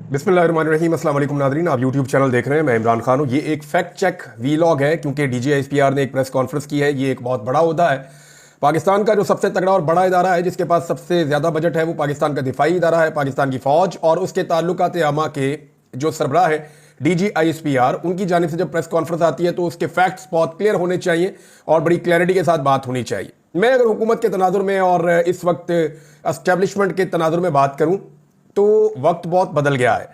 बिस्मिल्लाहिर्रहमानिर्रहीम। अस्सलाम वालेकुम नाज़रीन, आप यूट्यूब चैनल देख रहे हैं। मैं इमरान खान हूँ। ये एक फैक्ट चेक वीलॉग है क्योंकि DGISPR ने एक प्रेस कॉन्फ्रेंस की है। ये एक बहुत बड़ा ओहदा है। पाकिस्तान का जो सबसे तगड़ा और बड़ा इदारा है जिसके पास सबसे ज़्यादा बजट है वो पाकिस्तान का दिफाई इदारा है, पाकिस्तान की फ़ौज और उसके ताल्लुकात आमा के जो सरबराह है DGISPR, उनकी जानिब से जब प्रेस कॉन्फ्रेंस आती है तो उसके फैक्ट्स बहुत क्लियर होने चाहिए और बड़ी क्लैरिटी के साथ बात होनी चाहिए। मैं अगर हुकूमत के तनाजुर में और इस वक्त एस्टेब्लिशमेंट के तनाजुर में बात करूं तो वक्त बहुत बदल गया है।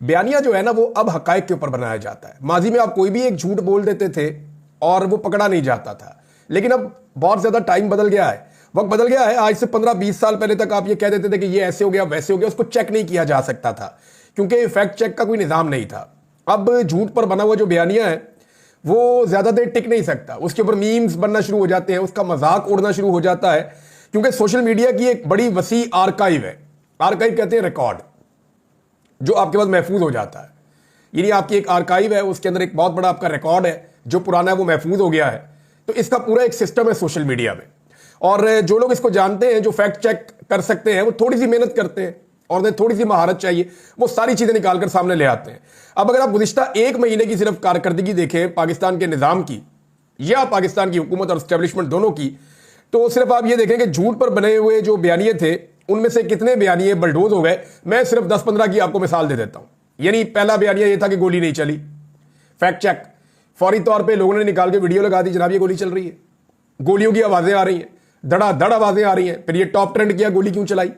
बयानिया जो है ना वो अब हकायक के ऊपर बनाया जाता है। माजी में आप कोई भी एक झूठ बोल देते थे और वो पकड़ा नहीं जाता था, लेकिन अब बहुत ज्यादा टाइम बदल गया है, वक्त बदल गया है। आज से 15-20 साल पहले तक आप ये कह देते थे कि ये ऐसे हो गया वैसे हो गया, उसको चेक नहीं किया जा सकता था क्योंकि फैक्ट चेक का कोई निजाम नहीं था। अब झूठ पर बना हुआ जो बयानिया है वो ज्यादा देर टिक नहीं सकता, उसके ऊपर मीम्स बनना शुरू हो जाते हैं, उसका मजाक उड़ना शुरू हो जाता है क्योंकि सोशल मीडिया की एक बड़ी वसी आर्काइव है। आर्काइव कहते हैं रिकॉर्ड जो आपके पास महफूज हो जाता है। यानी आपकी एक आर्काइव है, उसके अंदर एक बहुत बड़ा आपका रिकॉर्ड है जो पुराना है वो महफूज हो गया है। तो इसका पूरा एक सिस्टम है सोशल मीडिया में, और जो लोग इसको जानते हैं, जो फैक्ट चेक कर सकते हैं, वो थोड़ी सी मेहनत करते हैं और उन्हें थोड़ी सी महारत चाहिए, वो सारी चीजें निकालकर सामने ले आते हैं। अब अगर आप गुज़िश्ता एक महीने की सिर्फ कारकर्दगी देखें पाकिस्तान के निजाम की या पाकिस्तान की हुकूमत और एस्टेब्लिशमेंट दोनों की, तो सिर्फ आप ये देखें कि झूठ पर बने हुए जो बयानिए थे उनमें से कितने बयानिए बलडोज हो गए। मैं सिर्फ 10-15 की आपको मिसाल दे देता हूं। यानी पहला बयानिया ये था कि गोली नहीं चली, फैक्ट चेक, फौरी तौर पे लोगों ने निकाल के वीडियो लगा दी, जनाब ये गोली चल रही है, गोलियों की आवाजें आ रही हैं, धड़ाधड़ आवाजें आ रही हैं। फिर ये टॉप ट्रेंड किया, गोली क्यों चलाई।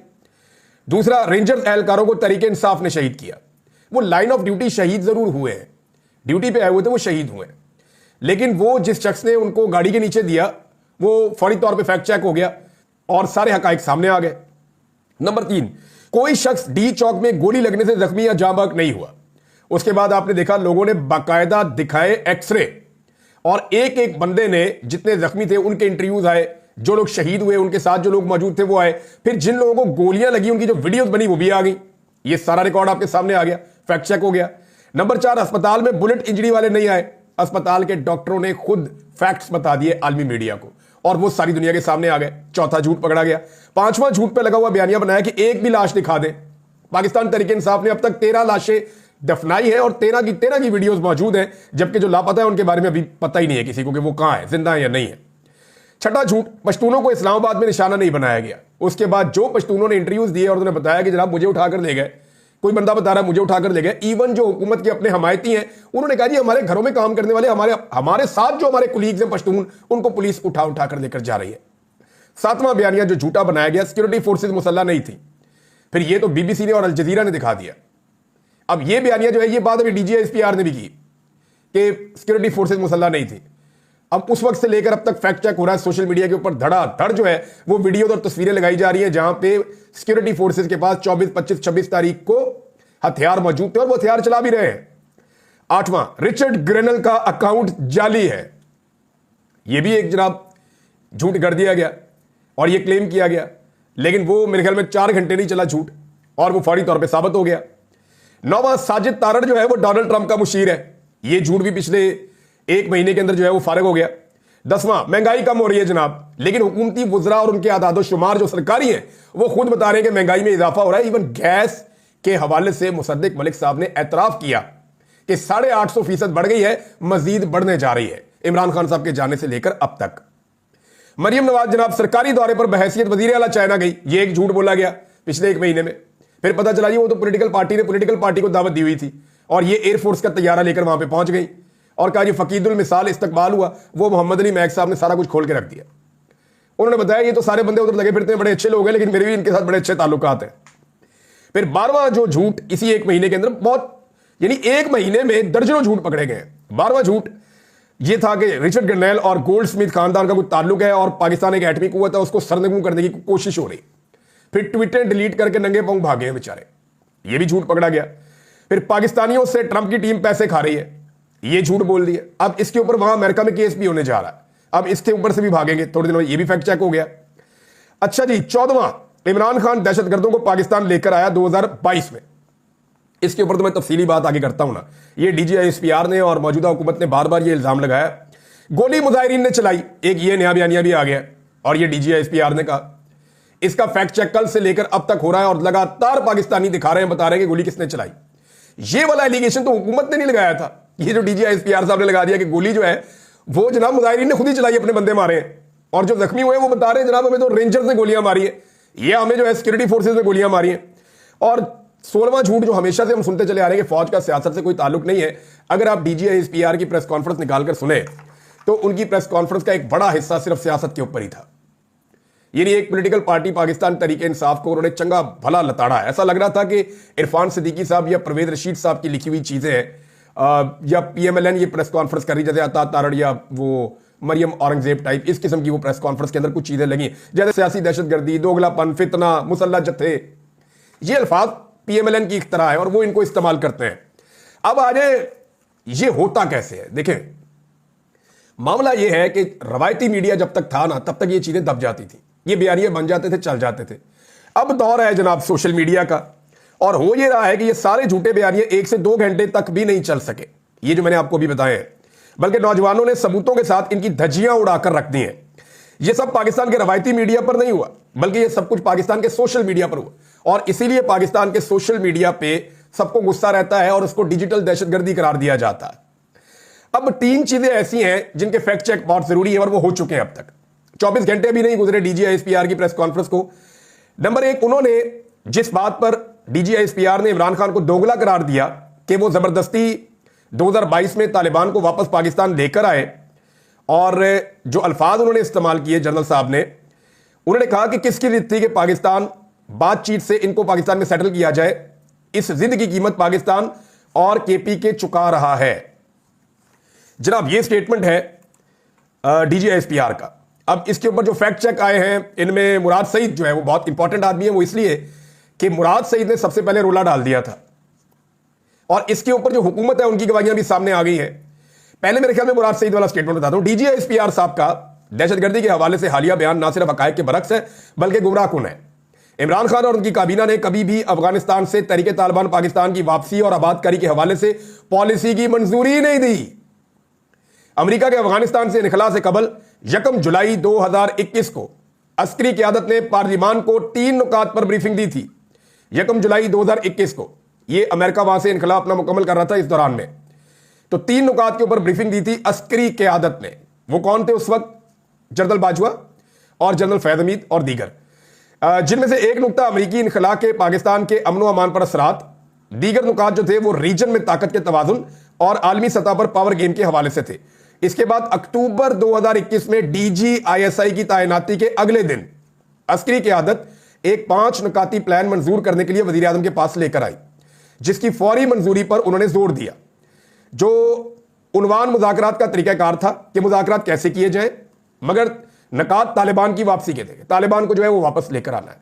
दूसरा, रेंजर्स एहलकारों को तरीके इंसाफ ने शहीद किया। वो लाइन ऑफ ड्यूटी शहीद जरूर हुए हैं, ड्यूटी पे आए हुए थे, वो शहीद हुए, लेकिन वो जिस शख्स ने उनको गाड़ी के नीचे दिया वो फौरी तौर पे फैक्ट चेक हो गया और सारे हकाइक सामने आ गए। नंबर 3, कोई शख्स डी चौक में गोली लगने से जख्मी या जाँ बहक नहीं हुआ। उसके बाद आपने देखा लोगों ने बाकायदा दिखाए एक्सरे और एक एक बंदे ने, जितने जख्मी थे उनके इंटरव्यूज आए, जो लोग शहीद हुए उनके साथ जो लोग मौजूद थे वो आए, फिर जिन लोगों को गोलियां लगी उनकी जो वीडियोस बनी वो भी आ गई। ये सारा रिकॉर्ड आपके सामने आ गया, फैक्ट चेक हो गया। नंबर 4, अस्पताल में बुलेट इंजरी वाले नहीं आए, अस्पताल के डॉक्टरों ने खुद फैक्ट्स बता दिए आलमी मीडिया को और वो सारी दुनिया के सामने आ गए। चौथा, झूठ पकड़ा गया। पांचवां, झूठ पे लगा हुआ बयानिया बनाया कि एक भी लाश दिखा दे। पाकिस्तान तहरीक इंसाफ ने अब तक 13 लाशें दफनाई है और 13 की वीडियोस मौजूद हैं, जबकि जो लापता है उनके बारे में अभी पता ही नहीं है किसी को कि वो कहां है, जिंदा है या नहीं है। छठा झूठ, पश्तूनों को इस्लामाबाद में निशाना नहीं बनाया गया। उसके बाद जो पश्तूनों ने इंटरव्यूज दिए और उन्होंने बताया कि जनाब मुझे उठाकर ले गए, कोई बंदा बता रहा है मुझे उठाकर ले गए। इवन जो हुकूमत के अपने हमायती हैं उन्होंने कहा जी हमारे घरों में काम करने वाले हमारे साथ जो हमारे कुलीग्स हैं पश्तून, उनको पुलिस उठा कर लेकर जा रही है। सातवां बयानिया जो झूठा बनाया गया, सिक्योरिटी फोर्सेज मुसल्ला नहीं थी। फिर ये तो BBC ने और अल जजीरा ने दिखा दिया। अब ये बयानिया जो है ये बात अभी DGISPR ने भी की कि सिक्योरिटी फोर्सेज मुसल्ला नहीं थी। अब उस वक्त से लेकर अब तक फैक्ट चेक हो रहा है सोशल मीडिया के ऊपर, धड़ाधड़ जो है वो वीडियो और तस्वीरें लगाई जा रही है जहां पे सिक्योरिटी फोर्सेज के पास 24, 25, 26 तारीख को हथियार मौजूद थे और वो हथियार चला भी रहे हैं। आठवां, रिचर्ड ग्रेनल का अकाउंट जाली है। ये भी एक जनाब झूठ कर दिया गया और ये क्लेम किया गया, लेकिन वो मेरे ख्याल में 4 घंटे नहीं चला झूठ और वो फौरी तौर पे साबित हो गया। नौवां, साजिद तारड़ जो है वो डोनाल्ड ट्रंप का मुशीर है। ये झूठ भी पिछले 1 महीने के अंदर जो है वो फारिग हो गया। 10वां, महंगाई कम हो रही है जनाब, लेकिन हुकूमती वुज़रा और उनके आदाद शुमार जो सरकारी हैं वो खुद बता रहे हैं कि महंगाई में इजाफा हो रहा है। इवन गैस के हवाले से मुसद्दिक मलिक साहब ने एतराफ किया कि 850% बढ़ गई है, मजीद बढ़ने जा रही है इमरान खान साहब के जाने से लेकर अब तक। मरियम नवाज जनाब सरकारी दौरे पर बहैसियत वजीर आला चाइना गई, ये एक झूठ बोला गया पिछले 1 महीने में। फिर पता चला जी वो तो पॉलिटिकल पार्टी को दावत दी हुई थी और ये एयरफोर्स का तैयारा लेकर वहां पे पहुंच गई और कहा जी फकीदुल मिसाल इस्तकबाल हुआ। वो मोहम्मद अली मैक साहब ने सारा कुछ खोल के रख दिया। उन्होंने बताया ये तो सारे बंदे उधर लगे फिरते हैं, बड़े अच्छे लोग हैं, लेकिन मेरे भी इनके साथ बड़े अच्छे ताल्लुकात हैं। फिर 12वां जो झूठ इसी 1 महीने के अंदर बहुत, यानी 1 महीने में दर्जनों झूठ पकड़े गए। 12वां झूठ ये था कि रिचर्ड ग्रेनल और गोल्ड स्मिथ खानदान का कुछ ताल्लुक है और पाकिस्तान एक एटमी कुव्वत है, उसको सरनगू करने की कोशिश हो रही। फिर ट्विटर डिलीट करके नंगे पांव भागे हैं बेचारे, ये भी झूठ पकड़ा गया। फिर पाकिस्तानियों से ट्रंप की टीम पैसे खा रही है, ये झूठ बोल दिया। अब इसके ऊपर वहां अमेरिका में केस भी होने जा रहा है, अब इसके ऊपर से भी भागेंगे थोड़े दिनों में, ये भी फैक्ट चेक हो गया। अच्छा जी, 14वां, इमरान खान दहशतगर्दों को पाकिस्तान लेकर आया 2022 में। इसके ऊपर तो मैं तफसीली बात आगे करता हूं ना। ये DGISPR ने और मौजूदा हुकूमत ने बार बार ये इल्जाम लगाया गोली मुजाहिरीन ने चलाई, एक ये नया बयानिया भी आ गया और ये DGISPR ने कहा। इसका फैक्ट चेक कल से लेकर अब तक हो रहा है और लगातार पाकिस्तानी दिखा रहे हैं, बता रहे हैं कि गोली किसने चलाई। ये वाला एलिगेशन तो हुकूमत ने नहीं लगाया था। ये जो डीजी आईएसपीआर साहब ने लगा दिया कि गोली जो है वो जनाब मुजाहिरीन ने खुद ही चलाई, अपने बंदे मारे हैं, और जो जख्मी हुए वो बता रहे हैं जनाब हमें तो रेंजर से गोलियां मारी है, ये हमें जो है सिक्योरिटी फोर्सेज में गोलियां मारी हैं। और 16वां झूठ जो हमेशा से हम सुनते चले आ रहे हैं कि फौज का सियासत से कोई ताल्लुक नहीं है। अगर आप डीजी आईएसपीआर की प्रेस कॉन्फ्रेंस निकालकर सुने तो उनकी प्रेस कॉन्फ्रेंस का एक बड़ा हिस्सा सिर्फ सियासत के ऊपर ही था। यानी एक पॉलिटिकल पार्टी पाकिस्तान तरीके इंसाफ को उन्होंने चंगा भला लताड़ा है। ऐसा लग रहा था कि इरफान सिद्दीकी साहब या परवेज रशीद साहब की लिखी हुई चीजें हैं, या पीएमएलएन ये प्रेस कॉन्फ्रेंस कर रही, जैसे अता तारड़ या वो मरियम औरंगजेब टाइप इस किस्म की वो प्रेस कॉन्फ्रेंस के अंदर कुछ चीजें लगी, जैसे सियासी दहशतगर्दी, दोगलापन, फितना, मुसल्लह जत्थे, ये अल्फाज पीएमएलएन की इख्तरा है और वो इनको इस्तेमाल करते हैं। अब आ जाए ये होता कैसे है। देखें, मामला ये है कि रवायती मीडिया जब तक था ना तब तक ये चीजें दब जाती थी, ये बयानिए बन जाते थे, चल जाते थे। अब दौर है जनाब सोशल मीडिया का, और हो ये रहा है कि ये सारे झूठे बयानिए 1 से 2 घंटे तक भी नहीं चल सके, ये जो मैंने आपको भी बताए हैं, बल्कि नौजवानों ने सबूतों के साथ इनकी धज्जियां उड़ाकर रख दी हैं। ये सब पाकिस्तान के रवायती मीडिया पर नहीं हुआ, बल्कि ये सब कुछ पाकिस्तान के सोशल मीडिया पर हुआ, और इसीलिए पाकिस्तान के सोशल मीडिया पे सबको गुस्सा रहता है और उसको डिजिटल दहशतगर्दी करार दिया जाता है। अब 3 चीजें ऐसी हैं जिनके फैक्ट चेक बहुत जरूरी है और वो हो चुके हैं। अब तक 24 घंटे भी नहीं गुजरे डीजी आईएसपीआर की प्रेस कॉन्फ्रेंस को। नंबर 1, उन्होंने जिस बात पर डीजी आईएसपीआर ने इमरान खान को दोगला करार दिया कि वो जबरदस्ती 2022 में तालिबान को वापस पाकिस्तान लेकर आए, और जो अल्फाज उन्होंने इस्तेमाल किए जनरल साहब ने, उन्होंने कहा कि किसकी जिद थी कि पाकिस्तान बातचीत से इनको पाकिस्तान में सेटल किया जाए, इस जिद की कीमत पाकिस्तान और केपी के चुका रहा है। जनाब ये स्टेटमेंट है डीजी आईएसपीआर का। अब इसके ऊपर जो फैक्ट चेक आए हैं, इनमें मुराद सईद जो है वो बहुत इंपॉर्टेंट आदमी है, वो इसलिए कि मुराद सईद ने सबसे पहले रोला डाल दिया था, और इसके ऊपर जो हुकूमत है उनकी गवाहियां भी सामने आ गई है। पहले मेरे ख्याल में मुराद सईद वाला स्टेटमेंट बताता हूं। डीजी आईएसपीआर साहब का दहशतगर्दी के हवाले से हालिया बयान ना सिर्फ हकायक के बरक्स है बल्कि गुमराहकुन है। इमरान खान और उनकी काबीना ने कभी भी अफगानिस्तान से तहरीक तालिबान पाकिस्तान की वापसी और आबादकारी के हवाले से पॉलिसी की मंजूरी नहीं दी। अमेरिका के अफगानिस्तान से इनखला से कबल 1 जुलाई 2021 को अस्करी क़यादत ने पार्लिमान को 3 नुकात पर ब्रीफिंग दी थी। 1 जुलाई 2021 को ये अमेरिका वहां से इनखला अपना मुकम्मल कर रहा था, इस दौरान में तो 3 नुकात के ऊपर ब्रीफिंग दी थी अस्करी क़यादत ने। वो कौन थे उस वक्त? जनरल बाजवा और जनरल फैज हमीद और दीगर, जिनमें से एक नुकता अमरीकी इनखला के पाकिस्तान के अमन व अमान पर असरात, दीगर नुकात जो थे वो रीजन में ताकत के तवाजुन और आलमी सतह पर पावर गेम के हवाले से थे। इसके बाद अक्टूबर 2021 में डीजी आईएसआई की तैनाती के अगले दिन अस्करी क़यादत एक 5 नुकाती प्लान मंजूर करने के लिए वजीर आजम के पास लेकर आई, जिसकी फौरी मंजूरी पर उन्होंने जोर दिया। जो उन्वान मुज़ाकरात का तरीकाकार था कि मुज़ाकरात कैसे किए जाए, मगर नकात तालिबान की वापसी के थे, तालिबान को जो है वो वापस लेकर आना है।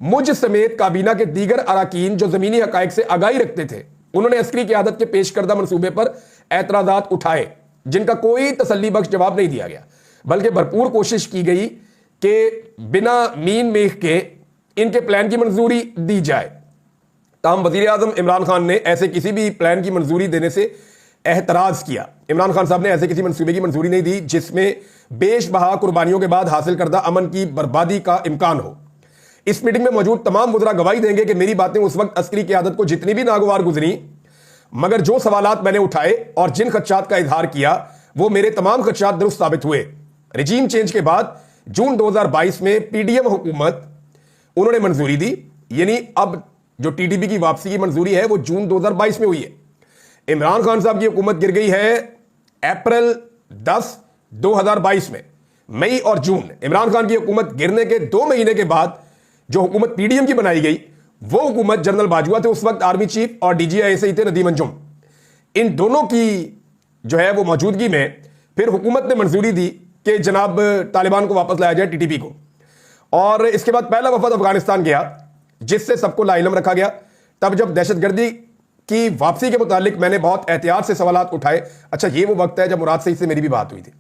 मुझ समेत काबीना के दीगर अराकीन जो जमीनी हकायक से आगाही रखते थे, उन्होंने अस्करी क़यादत के पेश करदा मनसूबे पर एतराज़ात उठाए, जिनका कोई तसल्ली बख्श जवाब नहीं दिया गया, बल्कि भरपूर कोशिश की गई कि बिना मीन मेख के इनके प्लान की मंजूरी दी जाए। ताहम वजीर आजम इमरान खान ने ऐसे किसी भी प्लान की मंजूरी देने से एहतराज किया। इमरान खान साहब ने ऐसे किसी मंसूबे की मंजूरी नहीं दी जिसमें बेशबहा कुर्बानियों के बाद हासिल करदा अमन की बर्बादी का इम्कान हो। इस मीटिंग में मौजूद तमाम मुद्रा गवाही देंगे कि मेरी बातें उस वक्त अस्करी क़यादत को जितनी भी नागवार गुजरी, मगर जो सवालात मैंने उठाए और जिन खदशात का इजहार किया वो मेरे तमाम खदशात दुरुस्त साबित हुए। रिजीम चेंज के बाद जून 2022 में पीडीएम हुकूमत उन्होंने मंजूरी दी, यानी अब जो टीडीपी की वापसी की मंजूरी है वो जून 2022 में हुई है। इमरान खान साहब की हुकूमत गिर गई है अप्रैल 10, 2022 में। मई और जून, इमरान खान की हुकूमत गिरने के 2 महीने के बाद जो हुकूमत पीडीएम की बनाई गई, वो हुकूमत जनरल बाजवा थे उस वक्त आर्मी चीफ, और डीजीआईएसआई थे नदीम अंजुम। इन दोनों की जो है वो मौजूदगी में फिर हुकूमत ने मंजूरी दी कि जनाब तालिबान को वापस लाया जाए, टीटीपी को। और इसके बाद पहला वफद अफगानिस्तान गया, जिससे सबको लाइलम रखा गया। तब जब दहशतगर्दी की वापसी के मुतालिक मैंने बहुत एहतियात से सवालात उठाए। अच्छा, ये वो वक्त है जब मुराद सईद से मेरी भी बात हुई थी।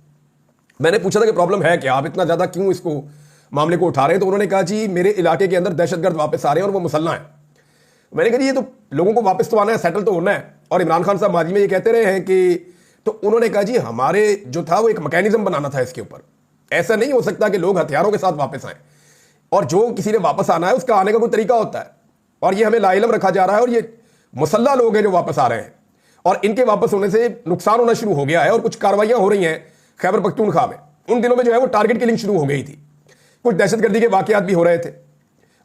मैंने पूछा था कि प्रॉब्लम है क्या, आप इतना ज्यादा क्यों इसको मामले को उठा रहे हैं? तो उन्होंने कहा जी मेरे इलाके के अंदर दहशतगर्द वापस आ रहे हैं और वो मुसल्लह है। मैंने कहा ये तो लोगों को वापस तो आना है, सेटल तो होना है। और इमरान खान साहब माजी में ये कहते रहे हैं कि, तो उन्होंने कहा जी हमारे जो था वो एक मैकेनिज्म बनाना था इसके ऊपर। ऐसा नहीं हो सकता कि लोग हथियारों के साथ वापस आए, और जो किसी ने वापस आना है उसका आने का कोई तरीका होता है, और ये हमें लाइलम रखा जा रहा है। और ये मुसल्ला लोग हैं जो वापस आ रहे हैं और इनके वापस होने से नुकसान होना शुरू हो गया है और कुछ कार्रवाइयां हो रही हैं खैबर पख्तूनख्वा में। उन दिनों में जो है वो टारगेट किलिंग शुरू हो गई थी, कुछ दहशतगर्दी के वाकयात भी हो रहे थे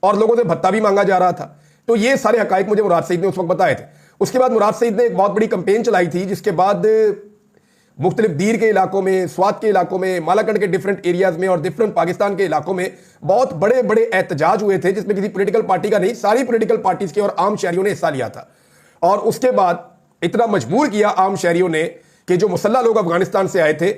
और लोगों से भत्ता भी मांगा जा रहा था। तो ये सारे हकाइक मुझे मुराद सईद ने उस वक्त बताए थे। उसके बाद मुराद सईद ने एक बहुत बड़ी कंपेन चलाई थी, जिसके बाद मुख्तलिफ दीर के इलाकों में, स्वात के इलाकों में, मालाकंड के डिफरेंट एरियाज में और डिफरेंट पाकिस्तान के इलाकों में बहुत बड़े बड़े एहतजाज हुए थे, जिसमें किसी पॉलिटिकल पार्टी का नहीं, सारी पॉलिटिकल पार्टीज के और आम शहरियों ने हिस्सा लिया था। और उसके बाद इतना मजबूर किया आम शहरियों ने कि जो मुसल्ला लोग अफगानिस्तान से आए थे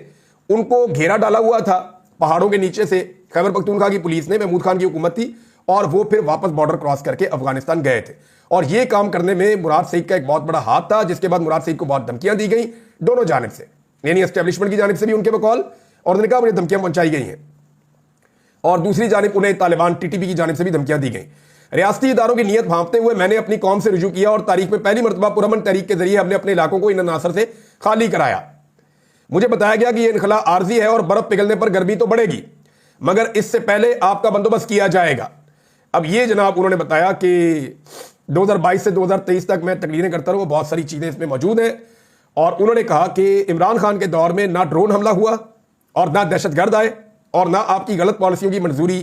उनको घेरा डाला हुआ था पहाड़ों के नीचे से। खैबर पख्तूनख्वा की पुलिस ने, महमूद खान की हुकूमत थी, और वो फिर वापस बॉर्डर क्रॉस करके अफगानिस्तान गए थे। और ये काम करने में मुराद सईद का एक बहुत बड़ा हाथ था, जिसके बाद मुराद सईद को बहुत धमकियां दी गई दोनों जानिब से, यानी एस्टेब्लिशमेंट की जानिब से भी उनके बकौल, और उन्होंने कहा मुझे धमकियां पहुंचाई गई हैं, और दूसरी जानिब उन्हें तालिबान टीटीपी की जानिब से भी धमकियां दी गई। रियासती इदारों की नीयत भांपते हुए मैंने अपनी कौम से रुजू किया और तारीख में पहली मरतबा पुरअमन तहरीक के जरिए हमने अपने इलाकों को इन अनासर से खाली कराया। मुझे बताया गया कि यह इनखला आर्जी है और बर्फ पिघलने पर गर्मी तो बढ़ेगी, मगर इससे पहले आपका बंदोबस्त किया जाएगा। अब ये जनाब उन्होंने बताया कि 2022 से 2023 तक मैं तकरीरें करता रहूं, बहुत सारी चीजें इसमें मौजूद हैं। और उन्होंने कहा कि इमरान खान के दौर में ना ड्रोन हमला हुआ और ना दहशतगर्द आए और ना आपकी गलत पॉलिसियों की मंजूरी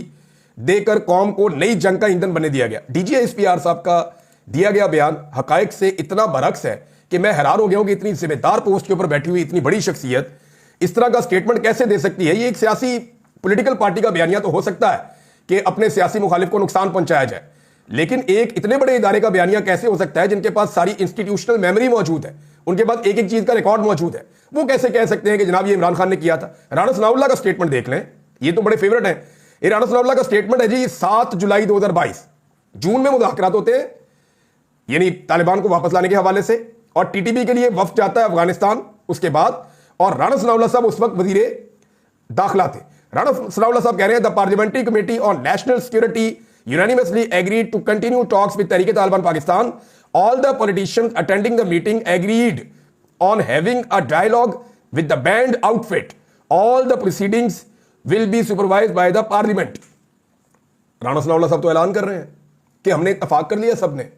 देकर कौम को नई जंग का ईंधन बनने दिया गया। DGSPR साहब का दिया गया बयान हकायक से इतना बरक्स है कि मैं हैरान हो गया हूं कि इतनी जिम्मेदार पोस्ट के ऊपर बैठी हुई इतनी बड़ी शख्सियत इस तरह का स्टेटमेंट कैसे दे सकती है। ये एक सियासी पॉलिटिकल पार्टी का बयानिया तो हो सकता है कि अपने सियासी मुखालिफ को नुकसान पहुंचाया जाए, लेकिन एक इतने बड़े इदारे का बयानिया कैसे हो सकता है जिनके पास सारी इंस्टीट्यूशनल मेमोरी मौजूद है, उनके पास एक एक चीज का रिकॉर्ड मौजूद है। वो कैसे कह सकते हैं कि जनाब ये इमरान खान ने किया था। राणा सनाउल्लाह का स्टेटमेंट देख लें, ये तो बड़े फेवरेट है। ये राणा सनाउल्लाह का स्टेटमेंट है जी, 7 जुलाई 2022, जून में मुज़ाकरात होते हैं यानी तालिबान को वापस लाने के हवाले से, और टीटीपी के लिए वफ्द जाता है अफगानिस्तान उसके बाद, और राणा सनाउल्लाह साहब उस वक्त वजीरे दाखिला थे। राणा सनाउल्लाह साहब कह रहे हैं the parliamentary committee on national security unanimously agreed to continue talks with Tehreek-e-Taliban Pakistan. All the politicians attending the meeting agreed on having a dialogue with the banned outfit. All the proceedings will be supervised by the parliament. Rana Sanaullah साहब तो ऐलान कर रहे हैं कि हमने इत्तफाक कर लिया, सबने,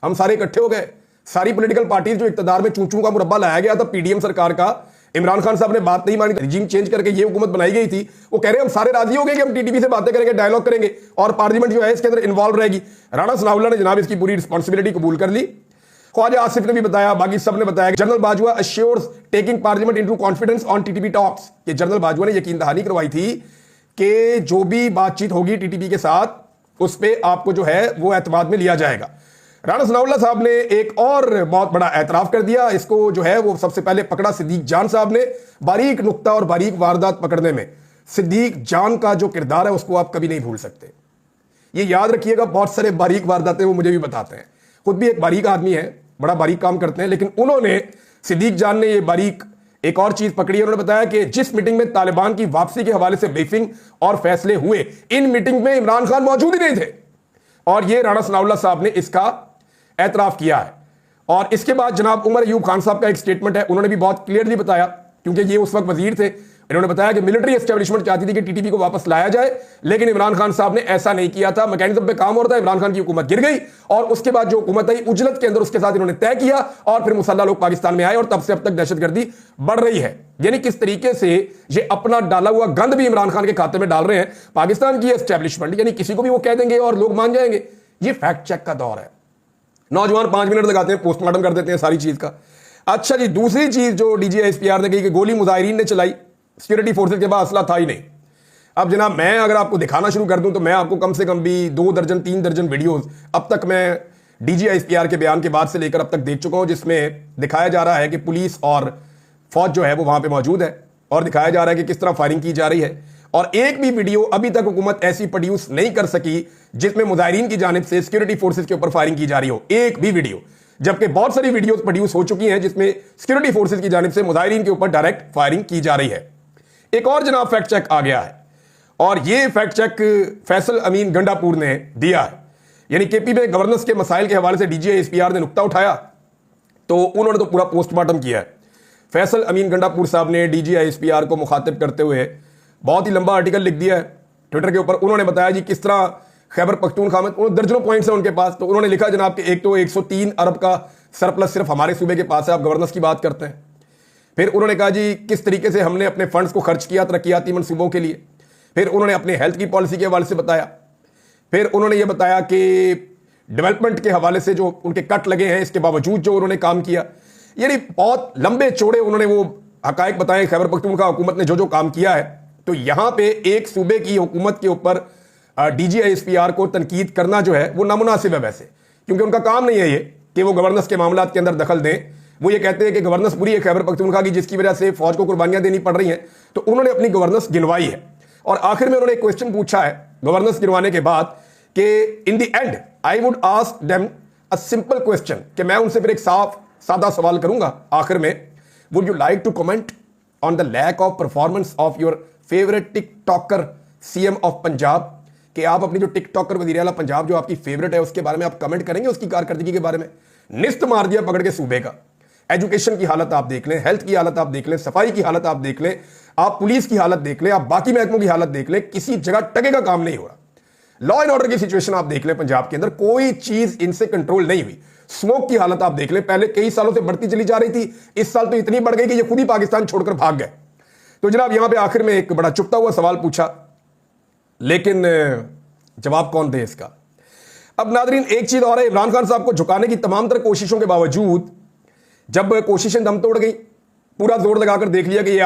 हम सारे इकट्ठे हो गए, सारी पॉलिटिकल पार्टीज जो इक्तदार में चूचू का मुरब्बा लाया गया था पीडीएम सरकार का, इमरान खान साहब ने बात नहीं मानी, रिजीम चेंज करके ये हुकूमत बनाई गई थी, वो कह रहे हैं हम सारे राजी हो गए कि हम टीटीपी से बातें करेंगे, डायलॉग करेंगे और पार्लियामेंट जो है इसके अंदर इन्वॉल्व रहेगी। राणा सनाउल्लाह ने जनाब इसकी पूरी रिस्पॉन्सिबिलिटी कबूल कर ली। ख्वाजा आसिफ ने भी बताया, बाकी सब ने बताया, general Bajwa assures taking parliament into confidence on TTP talks. ये जनरल बाजवा ने यकीन दहानी करवाई थी कि जो भी बातचीत होगी टीटीपी के साथ उस पर आपको जो है वो एतमाद में लिया जाएगा। राणा सनाउल्लाह साहब ने एक और बहुत बड़ा एतराफ कर दिया, इसको जो है वो सबसे पहले पकड़ा सिद्दीक जान साहब ने। बारीक नुक्ता और बारीक वारदात पकड़ने में सिद्दीक जान का जो किरदार है उसको आप कभी नहीं भूल सकते। ये याद रखिएगा, बहुत सारे बारीक वारदातें वो मुझे भी बताते हैं, खुद भी एक बारीक आदमी है, बड़ा बारीक काम करते हैं, लेकिन उन्होंने, सिद्दीक जान ने ये बारीक एक और चीज पकड़ी है। उन्होंने बताया कि जिस मीटिंग में तालिबान की वापसी के हवाले से ब्रीफिंग और फैसले हुए, इन मीटिंग में इमरान खान मौजूद ही नहीं थे, और ये राणा सनाउल्लाह साहब ने इसका एतराफ किया है। और इसके बाद जनाब उमर अयूब खान साहब का एक स्टेटमेंट है, उन्होंने भी बहुत क्लियरली बताया, क्योंकि ये उस वक्त वजीर थे, इन्होंने बताया कि मिलिट्री एस्टेब्लिशमेंट चाहती थी कि टीटीपी को वापस लाया जाए, लेकिन इमरान खान साहब ने ऐसा नहीं किया था। मैकेनिज्म पे काम हो रहा था, इमरान खान की हुकूमत गिर गई और उसके बाद जो हुकूमत आई उजलत के अंदर उसके साथ इन्होंने तय किया और फिर मुसल्ला लोग पाकिस्तान में आए और तब से अब तक दहशतगर्दी बढ़ रही है। यानी किस तरीके से ये अपना डाला हुआ गंद भी इमरान खान के खाते में डाल रहे हैं पाकिस्तान की एस्टेब्लिशमेंट, यानी किसी को भी वो कह देंगे और लोग मान जाएंगे। ये फैक्ट चेक का दौर है। नौजवान 5 मिनट लगाते हैं, पोस्टमार्टम कर देते हैं सारी चीज का। अच्छा जी, दूसरी चीज जो DGSPR ने कही कि गोली मुजाहिरीन ने चलाई, सिक्योरिटी फोर्सेज के पास असला था ही नहीं। अब जनाब मैं अगर आपको दिखाना शुरू कर दूं तो मैं आपको कम से कम भी 2 दर्जन 3 दर्जन वीडियोस अब तक मैं DGSPR के बयान के बाद से लेकर अब तक देख चुका हूं, जिसमें दिखाया जा रहा है कि पुलिस और फौज जो है वो वहां पे मौजूद है और दिखाया जा रहा है कि किस तरह फायरिंग की जा रही है। और एक भी वीडियो अभी तक हुकूमत ऐसी प्रोड्यूस नहीं कर सकी जिसमें मुजाहिरीन की जानिब से सिक्योरिटी फोर्सेज के ऊपर फायरिंग की जा रही हो, एक भी वीडियो, जबकि बहुत सारी वीडियोस प्रोड्यूस हो चुकी हैं जिसमें सिक्योरिटी फोर्सेज की जानिब से मुजाहिरीन के ऊपर डायरेक्ट फायरिंग की जा रही है। एक और जनाब फैक्ट चेक आ गया है, और यह फैक्ट चेक फैसल अमीन गंडापुर ने दिया है। यानी केपी में गवर्नेंस के मसाइल के हवाले से DGSPR ने नुक्ता उठाया तो उन्होंने तो पूरा पोस्टमार्टम किया है। फैसल अमीन गंडापुर साहब ने DGSPR को मुखातिब करते हुए बहुत ही लंबा आर्टिकल लिख दिया है ट्विटर के ऊपर। उन्होंने बताया जी किस तरह खैबर पख्तूनख्वा में, दर्जनों पॉइंट्स हैं उनके पास। तो उन्होंने लिखा जनाब कि एक तो 103 अरब का सरप्लस सिर्फ हमारे सूबे के पास है, आप गवर्नेंस की बात करते हैं। फिर उन्होंने कहा जी किस तरीके से हमने अपने फंड्स को खर्च किया तरक्याती मनसूबों के लिए। फिर उन्होंने अपने हेल्थ की पॉलिसी के हवाले से बताया। फिर उन्होंने ये बताया कि डेवलपमेंट के हवाले से जो उनके कट लगे हैं इसके बावजूद जो उन्होंने काम किया, यानी बहुत लंबे चौड़े उन्होंने वो हकायक बताए खैबर पख्तूनख्वा हुकूमत ने जो जो काम किया है। तो यहां पे एक सूबे की हुकूमत के ऊपर DGISPR को तनकीद करना जो है वो नामुनासिब है वैसे, क्योंकि उनका काम नहीं है ये कि वो गवर्नेंस के मामलात के अंदर दखल दें। वो ये कहते हैं कि गवर्नेंस बुरी है खैबर पख्तूनख्वा की, जिसकी वजह से फौज को कुर्बानियां देनी पड़ रही हैं। तो उन्होंने अपनी गवर्नेंस गिनवाई है और आखिर में उन्होंने एक क्वेश्चन पूछा है गवर्नेंस गिनवाने के बाद कि in the and I would ask them a simple question, कि मैं उनसे फिर एक साफ सादा सवाल करूंगा आखिर में, would you like to comment on the lack of performance of your favourite TikToker CM of Punjab, कि आप अपनी जो टिकटॉकर वज़ीर आला पंजाब जो आपकी फेवरेट है उसके बारे में आप कमेंट करेंगे, उसकी कारकर्दगी के बारे में। निस्त मार दिया पकड़ के सूबे का। एजुकेशन की हालत आप देख लें, हेल्थ की हालत आप देख लें, सफाई की हालत आप देख लें, आप पुलिस की हालत देख लें, आप बाकी महकमों की हालत देख लें, किसी जगह टके का काम नहीं हो रहा। लॉ एंड ऑर्डर की सिचुएशन आप देख लें पंजाब के अंदर, कोई चीज इनसे कंट्रोल नहीं हुई। स्मोक की हालत आप देख लें, पहले कई सालों से बढ़ती चली जा रही थी, इस साल तो इतनी बढ़ गई कि ये खुद ही पाकिस्तान छोड़कर भाग गए। तो जनाब यहां पे आखिर में एक बड़ा चुपता हुआ सवाल पूछा, लेकिन जवाब कौन दे इसका। अब नादरीन एक चीज और है, इमरान खान साहब को झुकाने की तमाम तरह कोशिशों के बावजूद जब कोशिशें दम तोड़ गई, पूरा जोर लगाकर देख लिया कि ये